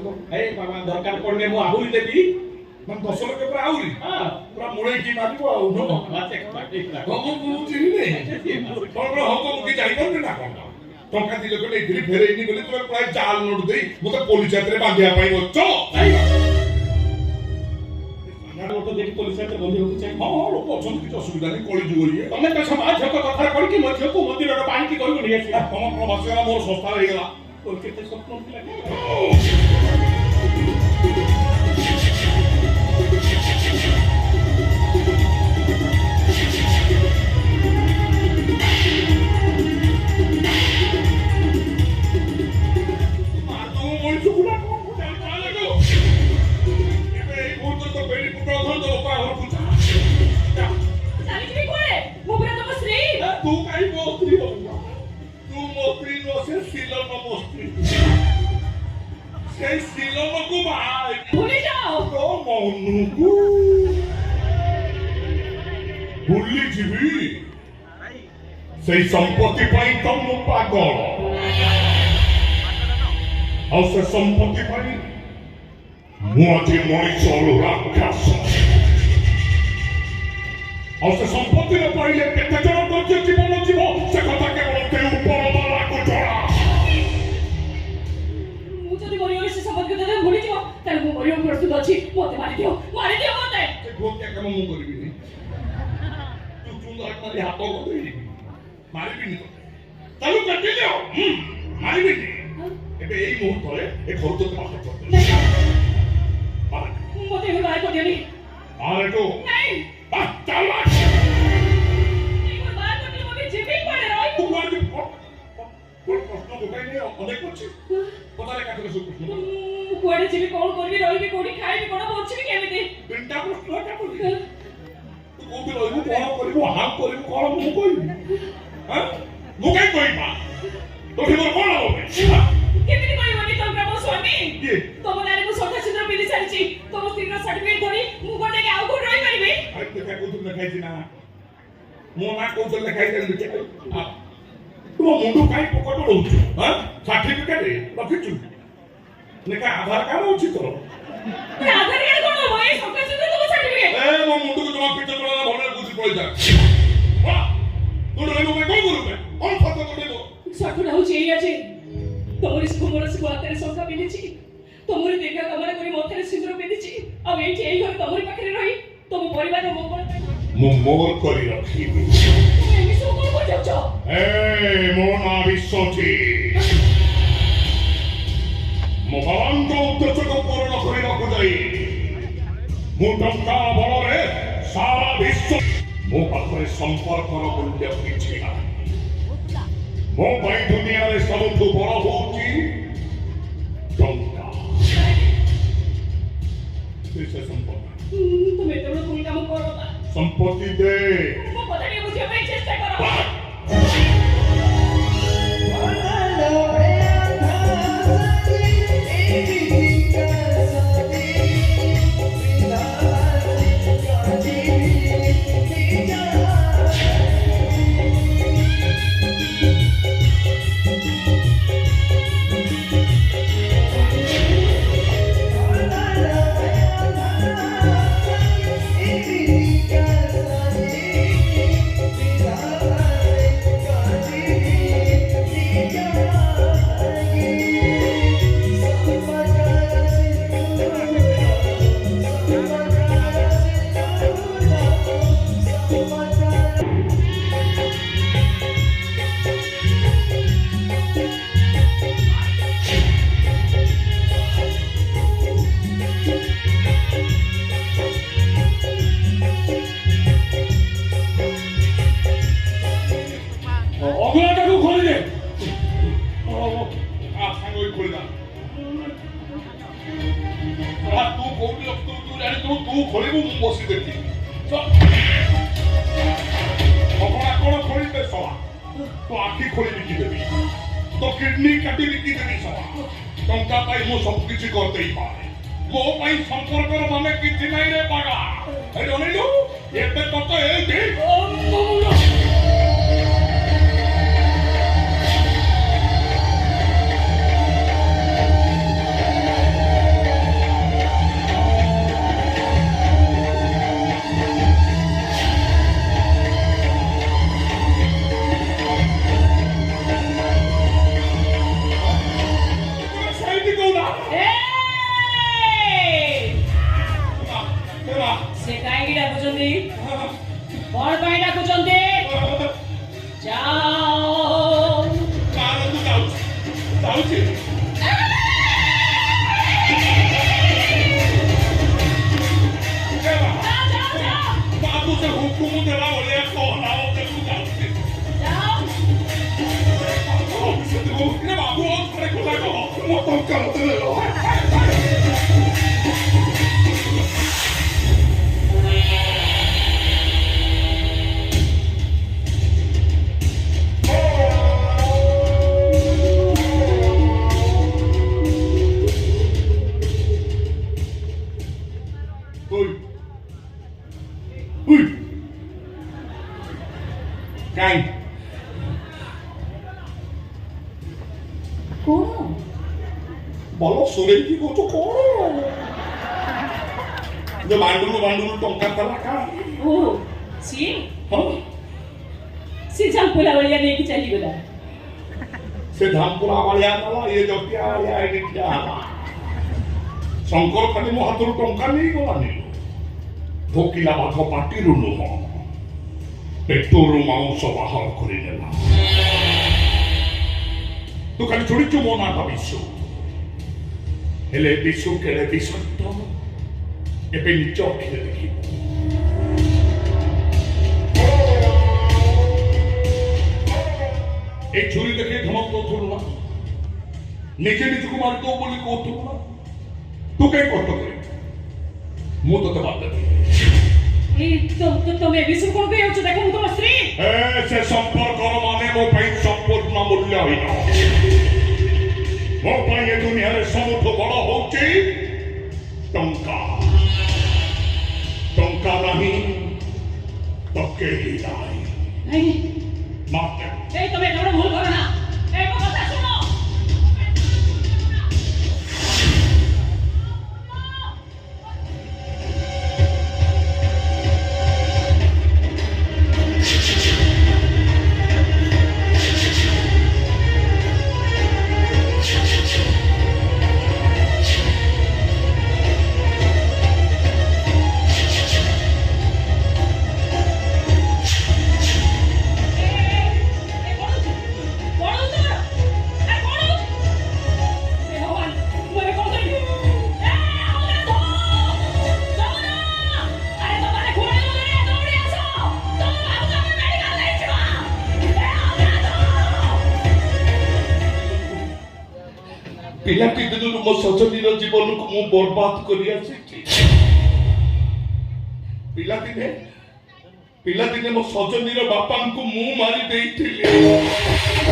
ए बाबा दरकार पड़ने मु आहुरी देबी मन 10 लाख पर आउरी हां पूरा मुळे की मारिबो आ हम चिनी नहीं बड़ हम की जाई कर ना कोन टंका दिले को नहीं दिली फेरे नहीं बोले तुम प्राय जाल नोट देई मते पुलिस हाथ रे बांधिया पई बच्चो लोक देखि पुलिस हाथ रे बंधी होते चाहे हां लोक अछन किछ असुविधा नहीं कଳି जुग ये तमे त समाज को कथा करी कि मध्य को मंदिर रो पानी की करू नहीं आसी हम प्रवासी मोर संस्था हे गेला और केते स्वप्न थिला से संपत्ति पाई तुम पागल और से संपत्ति पाई मुझे मनीष राक्षस और से संपत्ति न पाइले केते जन तो जीवन जीव से कथा केवल ते ऊपर वाला को जड़ा मु जदी मरियो से संपत्ति को दे भूली जीव तार मु मरियो प्रस्तुत अछि मते मारि दियो मते से भोग क्या काम मु करबी नहीं तू चुंदा मारी हाथ को देई मारी भी नहीं तालु कटि दियो मारी भी नहीं एबे एई मुहूर्त रे ए घर तो पास कर मार मते बाहर कर दियो नी मार तो नहीं आ चल नहीं बाहर कर दियो मते जीवी पड़े रही तू आज कोई प्रश्न को नहीं अनेक अछि पता रे काटले सब प्रश्न कोडे जीवी कोन करबी रही कोडी खाइबी कोन बोलछि केमिति तीनटा प्रश्न का बोली तू कोबी रहिबू कोन करिबू हां करिबू कोन मु कहिबी हां मु काई कहिबा तोठी मोर कोन होबे केमिति कहिबनी तो प्रभु स्वामी ये तम नारे मु सदा सिंदर पिली सारिछि तम स्त्रीर सर्टिफिकेट धरि मु कोटे के आउ कोन रहि परिबे अरे तो क्या कोतुल लिखाई ना मो ना कोतुल लिखाई देन बिचे तुम मुंडू काई पकड़ रहउछु हां सर्टिफिकेट रखिछु नेका आधार कार्ड अछि तो आधार कार्ड कोन होय सदा सिंदर तम सर्टिफिकेट ए मो मुंडू को जमा पिट तोला भले बुझी पड़ी जा वाह तू रे मो कोन करू कोन फतो तो देबो साठुडा होछि एई अछि तमरि सुमर से बातेरे संख्या मिलिछि तमरि देखा कमरा करी मथरे सिंदूर पिंदिछि आ एठी एई घर तमरि पाखरे रही तम परिवार मंगल ପାଇଁ मो मोर करी रखिबी एमी सो कोन को जाउछ ए मो ना विश्वची मो बाबांको उद्देश्य को पूर्ण କରିବାକୁ ଯାଇ ମୁଁ ଟଙ୍କା ବଳରେ ସାରା ବିଶ୍ୱ ମୋ ପାଖରେ ସମ୍ପର୍କର ମୂଲ୍ୟ କିଛି ନାହିଁ ମୋ ପାଇଁ ଦୁନିଆରେ ସବୁଠୁ ବଡ଼ ହଉଛି ଟଙ୍କା ସେ ସମ୍ପତ୍ତି ତୁମେ ତ ଭୁଲ କାମ କର ନା ସମ୍ପତ୍ତି ଦେ ମୋ କଥା ଟିକେ ବୁଝିବା ପାଇଁ ଚେଷ୍ଟା କର तू खोलिबू मु बसी देखी अपना कोन खोली दे सवा तो आखी खोली बिकी देबी तो किडनी काटी बिकी देबी सवा टंका पाई मु सब किछि करते ही पारे मो पाई संपर्क रो माने किछि नै रे पागा ए डोनेलु एते तत ए दे से काहेकि डाकुଛନ୍ତି कौन ପାଇଁ डाकुଛନ୍ତି जाओ बाबू से हुकुम देला भलिया कहना बाबू Kain. कौन Balo sore ki ko to kono. Je bandulu tongka talaka. ओ सी हाँ सी जामपुला वालिया लेके चली गया से धामपुरा वालिया नला ये जोतिया वालिया है क्या शंकर खाली मो हाथरू टंका नहीं गलानी भोकिला बाथ पाटी रुनु हो पेटोरु मांस बाहर करि देला तो खाली छोड़ी चु मोना का विश्व हेले विश्व केले विसंत एबे निच अखिरे देखि एक छुरी देखे धमक तो थोड़ा निजे निजको मार दो बोली को थोड़ा तू कहीं करतो करे मुंह तो बात दे ए तो मैं विश्व कोन पे होछ देखो मु तो स्त्री ए से संपर्क कर माने मो पई संपूर्ण मूल्य होइना मो पई ए दुनिया रे सबठो बड़ होची टंका टंका नहीं तो केही नाही नहीं माते ए तुम्हें थोड़ा भूल करो ना ए को बात सुनो पिलाटी दिन मो सजनीर जीवन को मु बर्बाद करी आसी पिलादिने मो सजनीर बापा को मु मारी देइथिली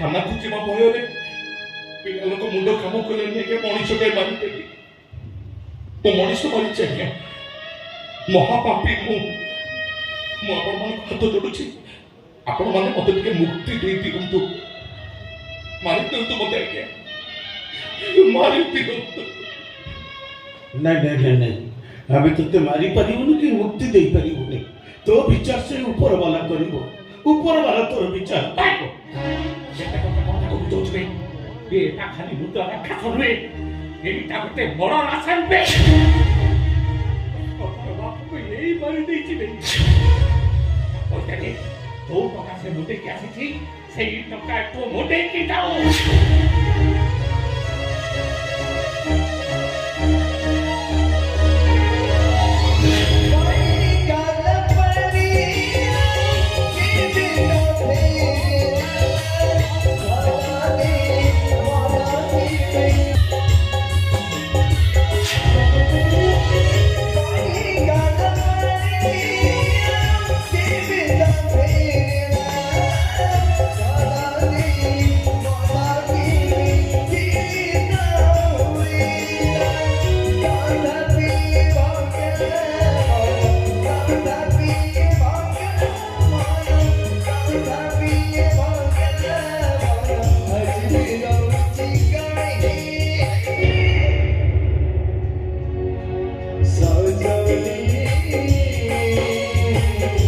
थाना को जीवा भय रे पिला को मुंड काम करे नहीं के मनीष के मारी देली ओ मनीष मारी चाहिए महापापी मु आपण मन हाथ जोडुछि आपण माने मते के मुक्ति दे दियंतु मारी दियंतु मते के मारी दियंतु नहीं अभी तो मारी परिबुनि कि मुक्ति दे परिबुनि तो विचार से ऊपर वाला करिवो ऊपर वाला तोर विचार करिवो ये ता खाली मुद्दा रखा करवे ये ता करते बड़ा राशन पे बाप को यही मारी दी थी नहीं और कहते दो टका से मुद्दे क्या थी सही टका तो मुद्दे की जाओ रे